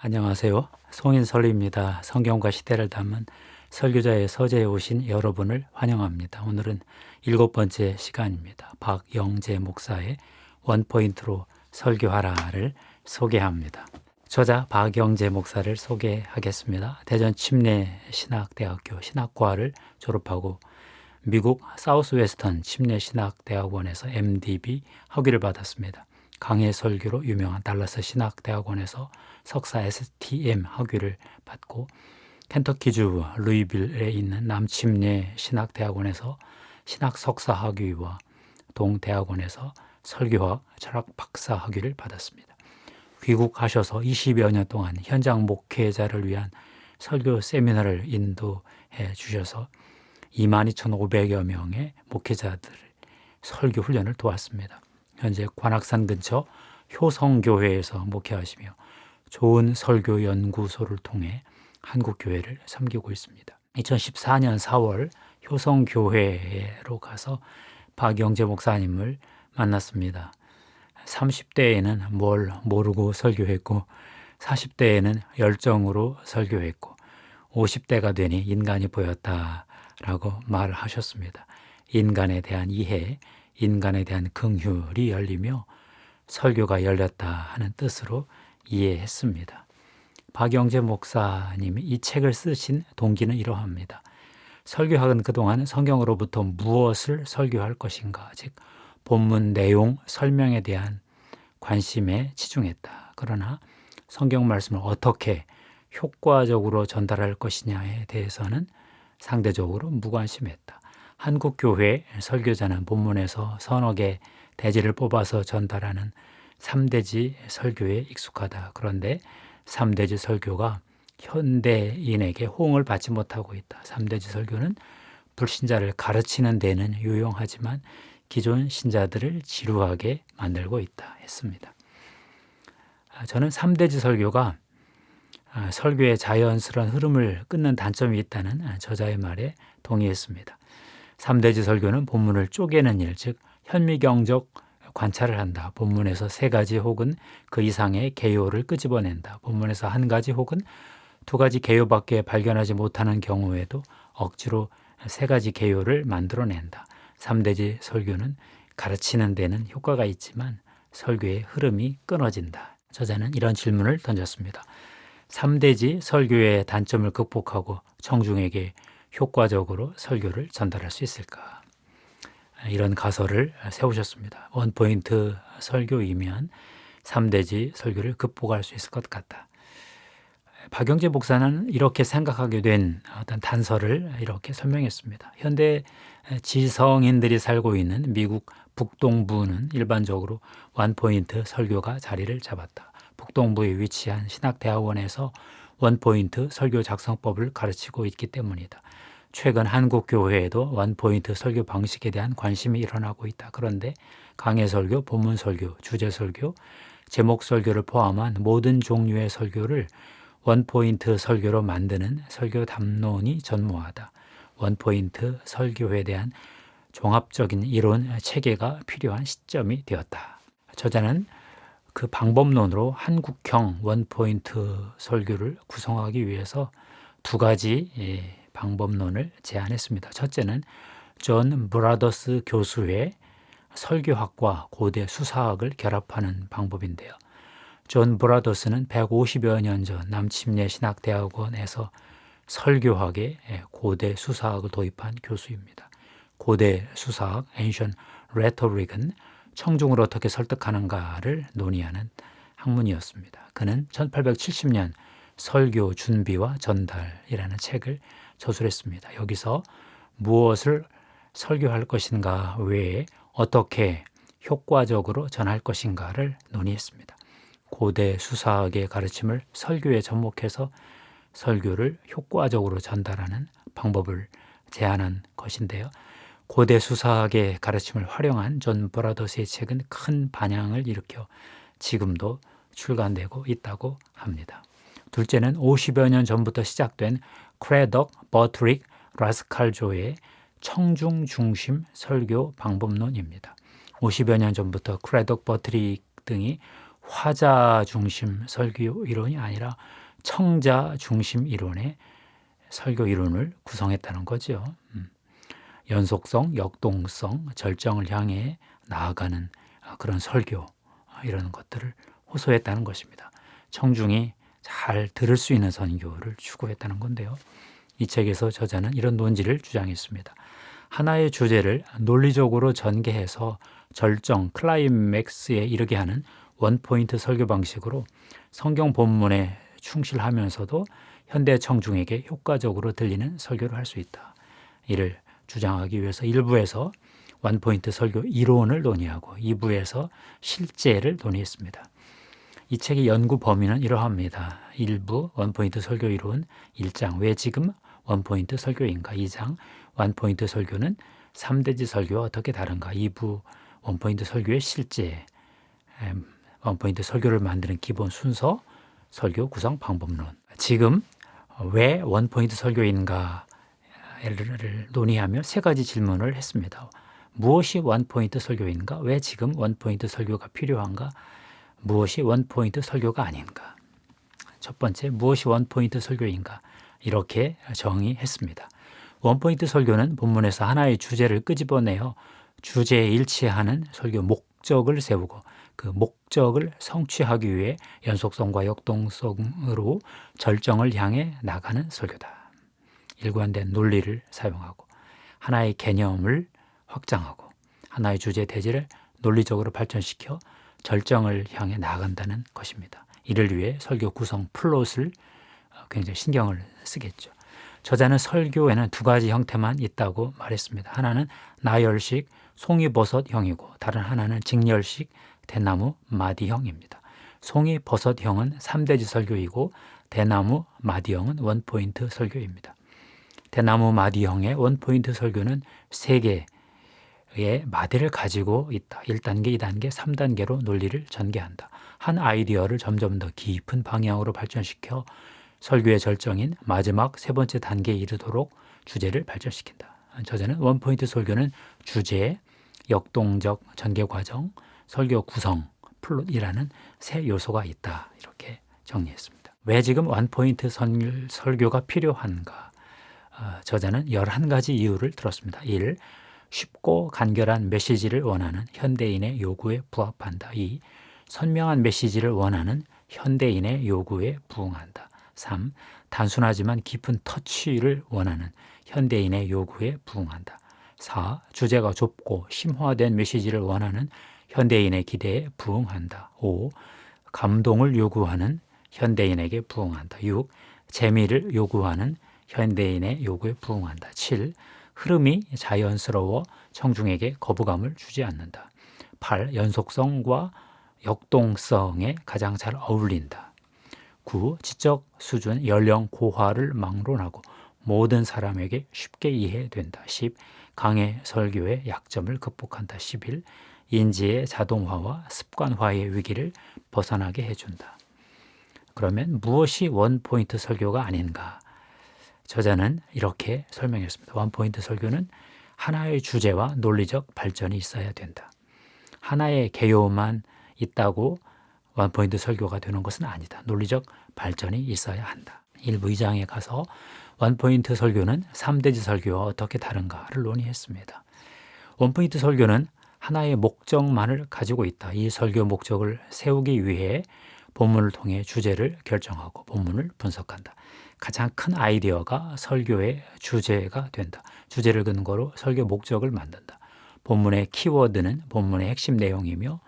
안녕하세요. 송인설입니다. 성경과 시대를 담은 설교자의 서재에 오신 여러분을 환영합니다. 오늘은 7번째 시간입니다. 박영재 목사의 원포인트로 설교하라를 소개합니다. 저자 박영재 목사를 소개하겠습니다. 대전 침례신학대학교 신학과를 졸업하고 미국 사우스웨스턴 침례신학대학원에서 MDB 학위를 받았습니다. 강해 설교로 유명한 달라스 신학대학원에서 석사 STM 학위를 받고 켄터키주 루이빌에 있는 남침례 신학대학원에서 신학 석사 학위와 동대학원에서 설교학 철학 박사 학위를 받았습니다. 귀국하셔서 20여 년 동안 현장 목회자를 위한 설교 세미나를 인도해 주셔서 22,500여 명의 목회자들의 설교 훈련을 도왔습니다. 현재 관악산 근처 효성교회에서 목회하시며 좋은 설교 연구소를 통해 한국교회를 섬기고 있습니다. 2014년 4월 효성교회로 가서 박영재 목사님을 만났습니다. 30대에는 뭘 모르고 설교했고 40대에는 열정으로 설교했고 50대가 되니 인간이 보였다라고 말하셨습니다. 인간에 대한 이해, 인간에 대한 긍휼이 열리며 설교가 열렸다 하는 뜻으로 이해했습니다. 박영재 목사님이 이 책을 쓰신 동기는 이러합니다. 설교학은 그동안 성경으로부터 무엇을 설교할 것인가, 즉 본문 내용 설명에 대한 관심에 치중했다. 그러나 성경 말씀을 어떻게 효과적으로 전달할 것이냐에 대해서는 상대적으로 무관심했다. 한국교회 설교자는 본문에서 서너 개 대지를 뽑아서 전달하는 3대지 설교에 익숙하다. 그런데 3대지 설교가 현대인에게 호응을 받지 못하고 있다. 3대지 설교는 불신자를 가르치는 데는 유용하지만 기존 신자들을 지루하게 만들고 있다 했습니다. 저는 3대지 설교가 설교의 자연스러운 흐름을 끊는 단점이 있다는 저자의 말에 동의했습니다. 3대지 설교는 본문을 쪼개는 일, 즉 현미경적 관찰을 한다. 본문에서 3가지 혹은 그 이상의 개요를 끄집어낸다. 본문에서 1가지 혹은 2가지 개요밖에 발견하지 못하는 경우에도 억지로 3가지 개요를 만들어낸다. 3대지 설교는 가르치는 데는 효과가 있지만 설교의 흐름이 끊어진다. 저자는 이런 질문을 던졌습니다. 3대지 설교의 단점을 극복하고 청중에게 효과적으로 설교를 전달할 수 있을까? 이런 가설을 세우셨습니다. 원포인트 설교이면 3대지 설교를 극복할 수 있을 것 같다. 박영재 목사는 이렇게 생각하게 된 어떤 단서를 이렇게 설명했습니다. 현대 지성인들이 살고 있는 미국 북동부는 일반적으로 원포인트 설교가 자리를 잡았다. 북동부에 위치한 신학대학원에서 원포인트 설교 작성법을 가르치고 있기 때문이다. 최근 한국 교회에도 원포인트 설교 방식에 대한 관심이 일어나고 있다. 그런데 강해 설교, 본문 설교, 주제 설교, 제목 설교를 포함한 모든 종류의 설교를 원포인트 설교로 만드는 설교 담론이 전무하다. 원포인트 설교에 대한 종합적인 이론 체계가 필요한 시점이 되었다. 저자는 그 방법론으로 한국형 원포인트 설교를 구성하기 위해서 2가지 방법론을 제안했습니다. 첫째는 존 브라더스 교수의 설교학과 고대 수사학을 결합하는 방법인데요. 존 브라더스는 150여 년 전 남침례 신학대학원에서 설교학에 고대 수사학을 도입한 교수입니다. 고대 수사학, Ancient Rhetoric은 청중을 어떻게 설득하는가를 논의하는 학문이었습니다. 그는 1870년 설교 준비와 전달이라는 책을 저술했습니다. 여기서 무엇을 설교할 것인가 외에 어떻게 효과적으로 전할 것인가를 논의했습니다. 고대 수사학의 가르침을 설교에 접목해서 설교를 효과적으로 전달하는 방법을 제안한 것인데요. 고대 수사학의 가르침을 활용한 존 브라더스의 책은 큰 반향을 일으켜 지금도 출간되고 있다고 합니다. 둘째는 50여 년 전부터 시작된 크레덕, 버트릭, 라스칼조의 청중 중심 설교 방법론입니다. 50여 년 전부터 크레덕, 버트릭 등이 화자 중심 설교 이론이 아니라 청자 중심 이론의 설교 이론을 구성했다는 거죠. 연속성, 역동성, 절정을 향해 나아가는 그런 설교 이런 것들을 호소했다는 것입니다. 청중이 잘 들을 수 있는 선교를 추구했다는 건데요. 이 책에서 저자는 이런 논지를 주장했습니다. 하나의 주제를 논리적으로 전개해서 절정, 클라이맥스에 이르게 하는 원포인트 설교 방식으로 성경 본문에 충실하면서도 현대 청중에게 효과적으로 들리는 설교를 할 수 있다. 이를 주장하기 위해서 1부에서 원포인트 설교 이론을 논의하고 2부에서 실제를 논의했습니다. 이 책의 연구 범위는 이러합니다. 1부 원포인트 설교 이론 1장 왜 지금 원포인트 설교인가 2장 원포인트 설교는 3대지 설교와 어떻게 다른가 2부 원포인트 설교의 실제 원포인트 설교를 만드는 기본 순서 설교 구성 방법론 지금 왜 원포인트 설교인가를 논의하며 세 가지 질문을 했습니다. 무엇이 원포인트 설교인가? 왜 지금 원포인트 설교가 필요한가? 무엇이 원포인트 설교가 아닌가? 첫 번째, 무엇이 원포인트 설교인가? 이렇게 정의했습니다. 원포인트 설교는 본문에서 하나의 주제를 끄집어내어 주제에 일치하는 설교 목적을 세우고 그 목적을 성취하기 위해 연속성과 역동성으로 절정을 향해 나가는 설교다. 일관된 논리를 사용하고 하나의 개념을 확장하고 하나의 주제 대지를 논리적으로 발전시켜 절정을 향해 나아간다는 것입니다. 이를 위해 설교 구성 플롯을 굉장히 신경을 쓰겠죠. 저자는 설교에는 두 가지 형태만 있다고 말했습니다. 하나는 나열식 송이버섯형이고 다른 하나는 직렬식 대나무 마디형입니다. 송이버섯형은 3대지 설교이고 대나무 마디형은 원포인트 설교입니다. 대나무 마디형의 원포인트 설교는 3개의 마디를 가지고 있다. 1단계, 2단계, 3단계로 논리를 전개한다. 한 아이디어를 점점 더 깊은 방향으로 발전시켜 설교의 절정인 마지막 세 번째 단계에 이르도록 주제를 발전시킨다. 저자는 원포인트 설교는 주제, 역동적 전개 과정, 설교 구성, 플롯이라는 세 요소가 있다. 이렇게 정리했습니다. 왜 지금 원포인트 설교가 필요한가? 저자는 11가지 이유를 들었습니다. 1. 쉽고 간결한 메시지를 원하는 현대인의 요구에 부합한다. 2. 선명한 메시지를 원하는 현대인의 요구에 부응한다. 3. 단순하지만 깊은 터치를 원하는 현대인의 요구에 부응한다. 4. 주제가 좁고 심화된 메시지를 원하는 현대인의 기대에 부응한다. 5. 감동을 요구하는 현대인에게 부응한다. 6. 재미를 요구하는 현대인의 요구에 부응한다. 7. 흐름이 자연스러워 청중에게 거부감을 주지 않는다. 8. 연속성과 역동성에 가장 잘 어울린다. 9. 지적 수준, 연령 고하를 막론하고 모든 사람에게 쉽게 이해된다. 10. 강해 설교의 약점을 극복한다. 11. 인지의 자동화와 습관화의 위기를 벗어나게 해준다. 그러면 무엇이 원포인트 설교가 아닌가? 저자는 이렇게 설명했습니다. 원포인트 설교는 하나의 주제와 논리적 발전이 있어야 된다. 하나의 개요만 있다고 원포인트 설교가 되는 것은 아니다. 논리적 발전이 있어야 한다. 1부 2장에 가서 원포인트 설교는 3대지 설교와 어떻게 다른가를 논의했습니다. 원포인트 설교는 하나의 목적만을 가지고 있다. 이 설교 목적을 세우기 위해 본문을 통해 주제를 결정하고 본문을 분석한다. 가장 큰 아이디어가 설교의 주제가 된다. 주제를 근거로 설교 목적을 만든다. 본문의 키워드는 본문의 핵심 내용이며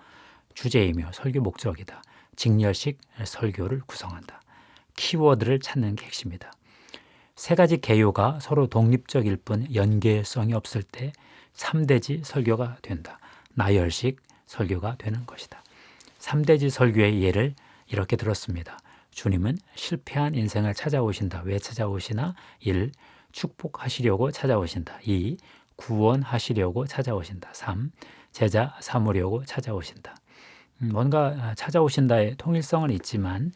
주제이며 설교 목적이다. 직렬식 설교를 구성한다. 키워드를 찾는 게 핵심이다. 세 가지 개요가 서로 독립적일 뿐 연계성이 없을 때 3대지 설교가 된다. 나열식 설교가 되는 것이다. 3대지 설교의 예를 이렇게 들었습니다. 주님은 실패한 인생을 찾아오신다. 왜 찾아오시나? 1. 축복하시려고 찾아오신다. 2. 구원하시려고 찾아오신다. 3. 제자 삼으려고 찾아오신다. 뭔가 찾아오신다의 통일성은 있지만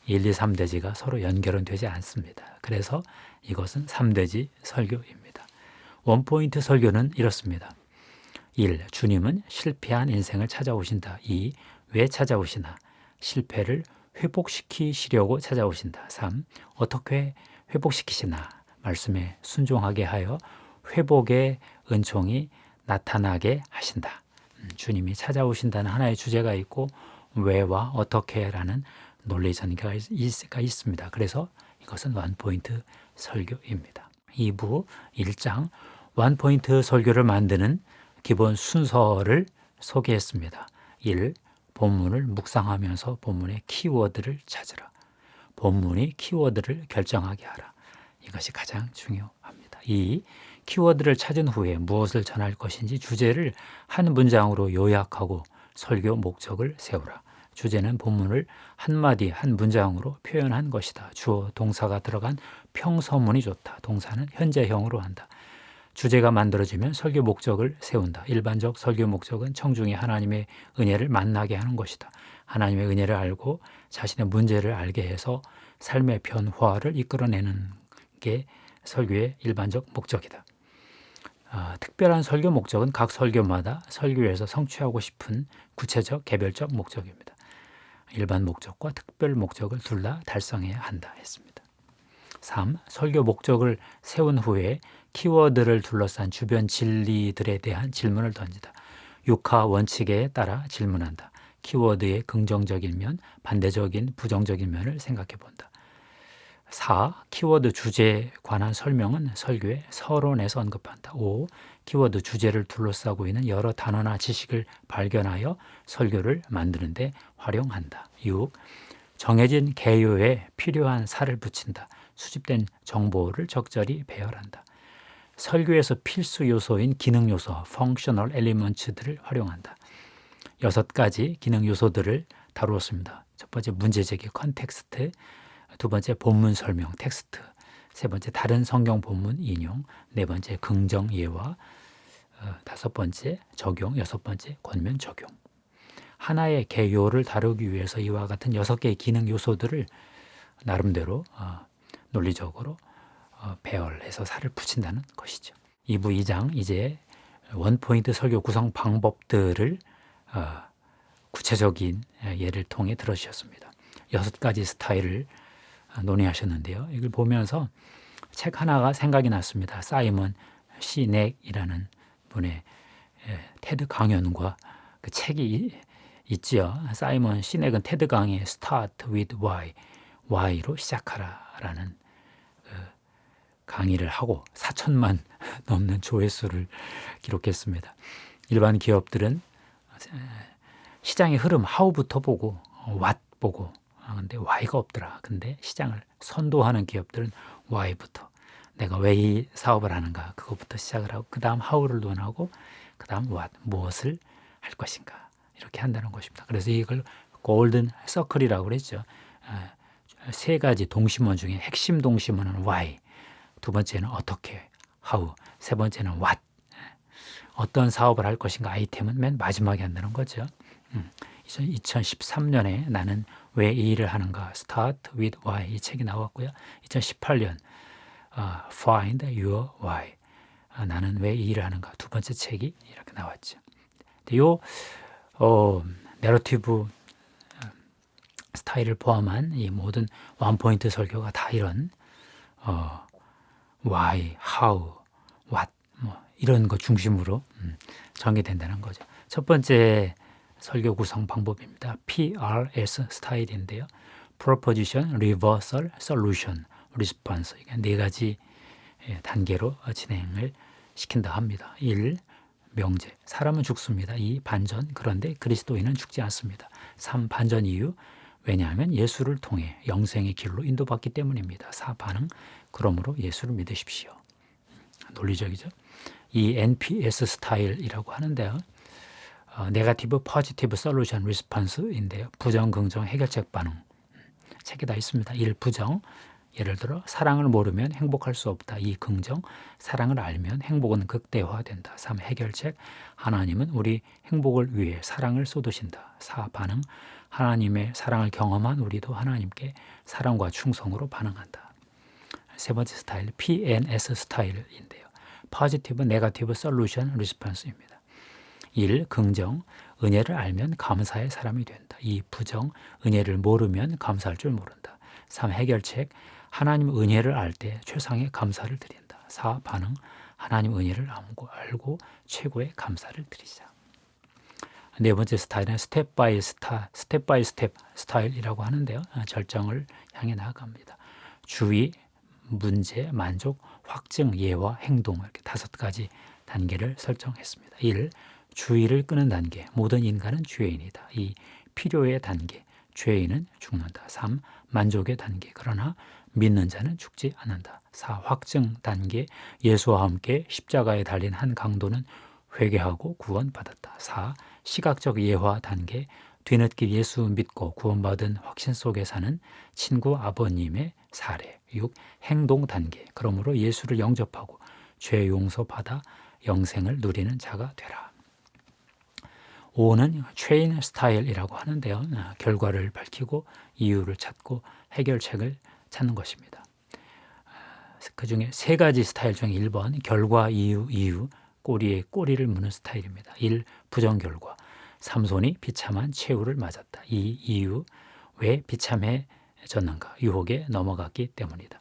1, 2, 3대지가 서로 연결은 되지 않습니다. 그래서 이것은 3대지 설교입니다. 원포인트 설교는 이렇습니다. 1. 주님은 실패한 인생을 찾아오신다. 2. 왜 찾아오시나? 실패를 회복시키시려고 찾아오신다. 3. 어떻게 회복시키시나? 말씀에 순종하게 하여 회복의 은총이 나타나게 하신다. 주님이 찾아오신다는 하나의 주제가 있고 왜와 어떻게라는 논리 전개가 있습니다. 그래서 이것은 원포인트 설교입니다. 2부 1장 원포인트 설교를 만드는 기본 순서를 소개했습니다. 1. 본문을 묵상하면서 본문의 키워드를 찾으라. 본문이 키워드를 결정하게 하라. 이것이 가장 중요합니다. 2. 키워드를 찾은 후에 무엇을 전할 것인지 주제를 한 문장으로 요약하고 설교 목적을 세우라. 주제는 본문을 한마디 한 문장으로 표현한 것이다. 주어 동사가 들어간 평서문이 좋다. 동사는 현재형으로 한다. 주제가 만들어지면 설교 목적을 세운다. 일반적 설교 목적은 청중이 하나님의 은혜를 만나게 하는 것이다. 하나님의 은혜를 알고 자신의 문제를 알게 해서 삶의 변화를 이끌어내는 게 설교의 일반적 목적이다. 특별한 설교 목적은 각 설교마다 설교에서 성취하고 싶은 구체적 개별적 목적입니다. 일반 목적과 특별 목적을 둘 다 달성해야 한다 했습니다. 3. 설교 목적을 세운 후에 키워드를 둘러싼 주변 진리들에 대한 질문을 던지다. 6하 원칙에 따라 질문한다. 키워드의 긍정적인 면, 반대적인 부정적인 면을 생각해 본다. 4. 키워드 주제에 관한 설명은 설교의 서론에서 언급한다. 5. 키워드 주제를 둘러싸고 있는 여러 단어나 지식을 발견하여 설교를 만드는 데 활용한다. 6. 정해진 개요에 필요한 살을 붙인다. 수집된 정보를 적절히 배열한다. 설교에서 필수 요소인 기능 요소, functional elements들을 활용한다. 6가지 기능 요소들을 다루었습니다. 첫 번째 문제 제기, 컨텍스트, 두 번째 본문 설명, 텍스트, 세 번째 다른 성경 본문 인용, 네 번째 긍정 예화, 다섯 번째 적용, 여섯 번째 권면 적용. 하나의 개요를 다루기 위해서 이와 같은 6개의 기능 요소들을 나름대로 논리적으로 배열해서 살을 붙인다는 것이죠. 2부 2장 이제 원포인트 설교 구성 방법들을 구체적인 예를 통해 들어주셨습니다. 6가지 스타일을 논의하셨는데요. 이걸 보면서 책 하나가 생각이 났습니다. 사이먼 시넥이라는 분의 테드 강연과 그 책이 있지요. 사이먼 시넥은 테드 강의 Start with Why, Why로 시작하라라는 강의를 하고 4천만 넘는 조회수를 기록했습니다. 일반 기업들은 시장의 흐름 How부터 보고 What 보고 근데 Why가 없더라. 근데 시장을 선도하는 기업들은 Why부터 내가 왜 이 사업을 하는가 그것부터 시작을 하고 그 다음 How를 논하고 그 다음 What 무엇을 할 것인가 이렇게 한다는 것입니다. 그래서 이걸 골든 서클이라고 그랬죠. 3가지 동심원 중에 핵심 동심원은 Why, 두 번째는 어떻게, How, 세 번째는 What. 어떤 사업을 할 것인가 아이템은 맨 마지막에 한다는 거죠. 2013년에 나는 왜 이 일을 하는가 Start with Why 이 책이 나왔고요. 2018년 Find Your Why 나는 왜 이 일을 하는가 두 번째 책이 이렇게 나왔죠. 요 내러티브 스타일을 포함한 이 모든 원포인트 설교가 다 이런 why, how, what 이런 거 중심으로 전개된다는 거죠. 첫 번째 설교 구성 방법입니다. PRS 스타일인데요. Proposition, Reversal, Solution, Response 이게 4가지 단계로 진행을 시킨다 합니다. 1. 명제, 사람은 죽습니다. 2. 반전, 그런데 그리스도인은 죽지 않습니다. 3. 반전 이유, 왜냐하면 예수를 통해 영생의 길로 인도받기 때문입니다. 4. 반응, 그러므로 예수를 믿으십시오. 논리적이죠. 이 NPS 스타일이라고 하는데요. 네거티브, 포지티브, 솔루션, 리스폰스인데요. 부정, 긍정, 해결책 반응. 책에 다 있습니다. 1. 부정, 예를 들어 사랑을 모르면 행복할 수 없다. 2. 긍정, 사랑을 알면 행복은 극대화된다. 3. 해결책, 하나님은 우리 행복을 위해 사랑을 쏟으신다. 4. 반응, 하나님의 사랑을 경험한 우리도 하나님께 사랑과 충성으로 반응한다. 세 번째 스타일, PNS 스타일인데요. 포지티브, 네거티브, 솔루션, 리스폰스입니다. 1. 긍정, 은혜를 알면 감사의 사람이 된다. 2. 부정, 은혜를 모르면 감사할 줄 모른다. 3. 해결책, 하나님 은혜를 알 때 최상의 감사를 드린다. 4. 반응, 하나님 은혜를 알고 최고의 감사를 드리자. 네 번째 스타일은 스텝 바이 스텝 스타일이라고 하는데요. 절정을 향해 나아갑니다. 주의, 문제, 만족, 확증, 예와 행동, 이렇게 5가지 단계를 설정했습니다. 1. 주의를 끄는 단계, 모든 인간은 죄인이다. 2. 필요의 단계, 죄인은 죽는다. 3. 만족의 단계, 그러나 믿는 자는 죽지 않는다. 4. 확증 단계, 예수와 함께 십자가에 달린 한 강도는 회개하고 구원받았다. 4. 시각적 예화 단계, 뒤늦게 예수 믿고 구원받은 확신 속에 사는 친구 아버님의 사례. 6. 행동 단계, 그러므로 예수를 영접하고 죄 용서받아 영생을 누리는 자가 되라. 5는 체인 스타일이라고 하는데요. 결과를 밝히고 이유를 찾고 해결책을 찾는 것입니다. 그 중에 3가지 스타일 중에 1번 결과 이유 꼬리에 꼬리를 무는 스타일입니다. 1. 부정결과, 삼손이 비참한 최후를 맞았다. 2. 이유, 왜 비참해졌는가, 유혹에 넘어갔기 때문이다.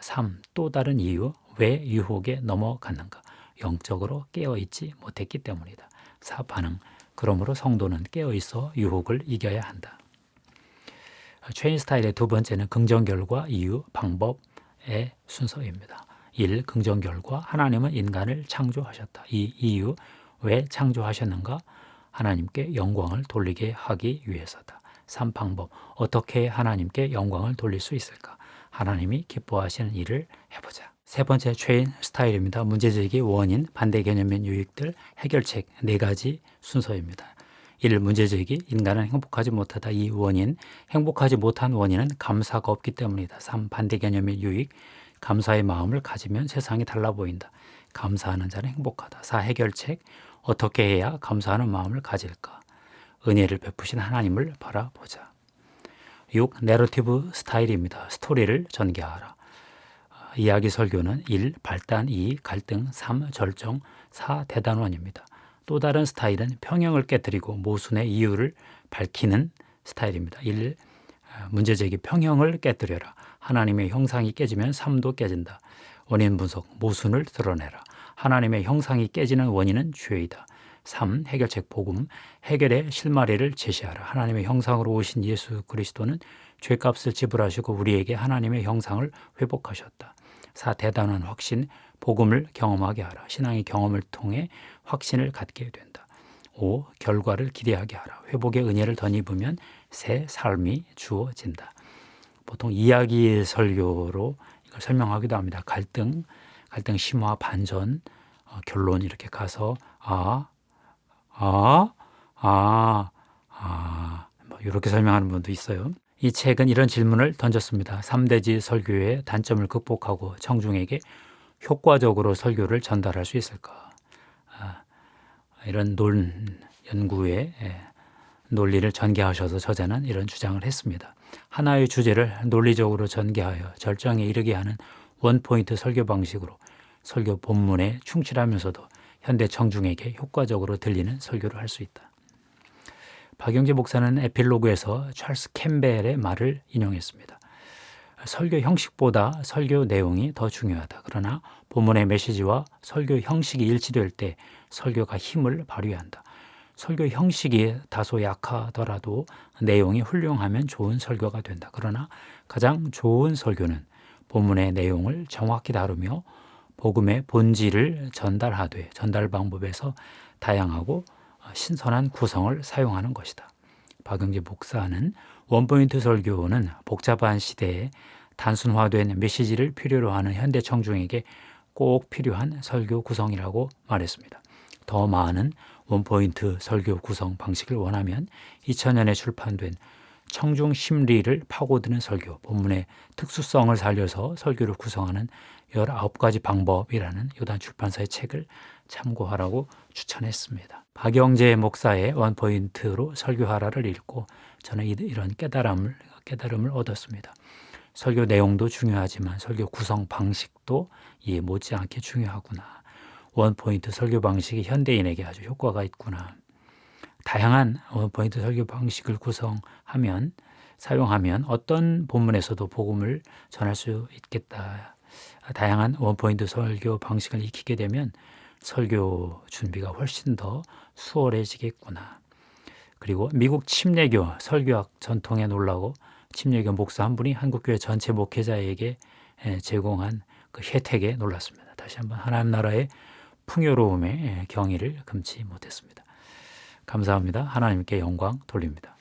3. 또 다른 이유, 왜 유혹에 넘어갔는가, 영적으로 깨어있지 못했기 때문이다. 4. 반응, 그러므로 성도는 깨어있어 유혹을 이겨야 한다. 체인 스타일의 2번째는 긍정결과, 이유, 방법의 순서입니다. 1. 긍정결과, 하나님은 인간을 창조하셨다. 2. 이유, 왜 창조하셨는가, 하나님께 영광을 돌리게 하기 위해서다. 3. 방법, 어떻게 하나님께 영광을 돌릴 수 있을까, 하나님이 기뻐하시는 일을 해보자. 3번째 체인 스타일입니다. 문제제기, 원인, 반대 개념인 유익들, 해결책 4가지 순서입니다. 1. 문제제기, 인간은 행복하지 못하다. 2. 원인, 행복하지 못한 원인은 감사가 없기 때문이다. 3. 반대 개념인 유익, 감사의 마음을 가지면 세상이 달라 보인다. 감사하는 자는 행복하다. 4. 해결책, 어떻게 해야 감사하는 마음을 가질까, 은혜를 베푸신 하나님을 바라보자. 6. 내러티브 스타일입니다. 스토리를 전개하라. 이야기 설교는 1. 발단, 2. 갈등, 3. 절정, 4. 대단원입니다. 또 다른 스타일은 평형을 깨뜨리고 모순의 이유를 밝히는 스타일입니다. 1. 문제제기, 평형을 깨뜨려라. 하나님의 형상이 깨지면 삶도 깨진다. 원인 분석, 모순을 드러내라. 하나님의 형상이 깨지는 원인은 죄이다. 3. 해결책 복음, 해결의 실마리를 제시하라. 하나님의 형상으로 오신 예수 그리스도는 죄값을 지불하시고 우리에게 하나님의 형상을 회복하셨다. 4. 대단한 확신, 복음을 경험하게 하라. 신앙의 경험을 통해 확신을 갖게 된다. 5. 결과를 기대하게 하라. 회복의 은혜를 덧입으면 새 삶이 주어진다. 보통 이야기 설교로 이걸 설명하기도 합니다. 갈등 심화, 반전, 결론 이렇게 가서 뭐 이렇게 설명하는 분도 있어요. 이 책은 이런 질문을 던졌습니다. 3대지 설교의 단점을 극복하고 청중에게 효과적으로 설교를 전달할 수 있을까? 이런 연구의 논리를 전개하셔서 저자는 이런 주장을 했습니다. 하나의 주제를 논리적으로 전개하여 절정에 이르게 하는 원포인트 설교 방식으로 설교 본문에 충실하면서도 현대 청중에게 효과적으로 들리는 설교를 할 수 있다. 박영재 목사는 에필로그에서 찰스 캠벨의 말을 인용했습니다. 설교 형식보다 설교 내용이 더 중요하다. 그러나 본문의 메시지와 설교 형식이 일치될 때 설교가 힘을 발휘한다. 설교 형식이 다소 약하더라도 내용이 훌륭하면 좋은 설교가 된다. 그러나 가장 좋은 설교는 본문의 내용을 정확히 다루며 복음의 본질을 전달하되 전달 방법에서 다양하고 신선한 구성을 사용하는 것이다. 박영재 목사는 원포인트 설교는 복잡한 시대에 단순화된 메시지를 필요로 하는 현대 청중에게 꼭 필요한 설교 구성이라고 말했습니다. 더 많은 원포인트 설교 구성 방식을 원하면 2000년에 출판된 청중 심리를 파고드는 설교, 본문의 특수성을 살려서 설교를 구성하는 19가지 방법이라는 요단 출판사의 책을 참고하라고 추천했습니다. 박영재 목사의 원포인트로 설교하라를 읽고 저는 이런 깨달음을 얻었습니다. 설교 내용도 중요하지만 설교 구성 방식도 이에 못지않게 중요하구나. 원포인트 설교 방식이 현대인에게 아주 효과가 있구나. 다양한 원포인트 설교 방식을 사용하면 어떤 본문에서도 복음을 전할 수 있겠다. 다양한 원포인트 설교 방식을 익히게 되면 설교 준비가 훨씬 더 수월해지겠구나. 그리고 미국 침례교 설교학 전통에 놀라고 침례교 목사 한 분이 한국교회 전체 목회자에게 제공한 그 혜택에 놀랐습니다. 다시 한번 하나님 나라의 풍요로움의 경의를 금치 못했습니다. 감사합니다. 하나님께 영광 돌립니다.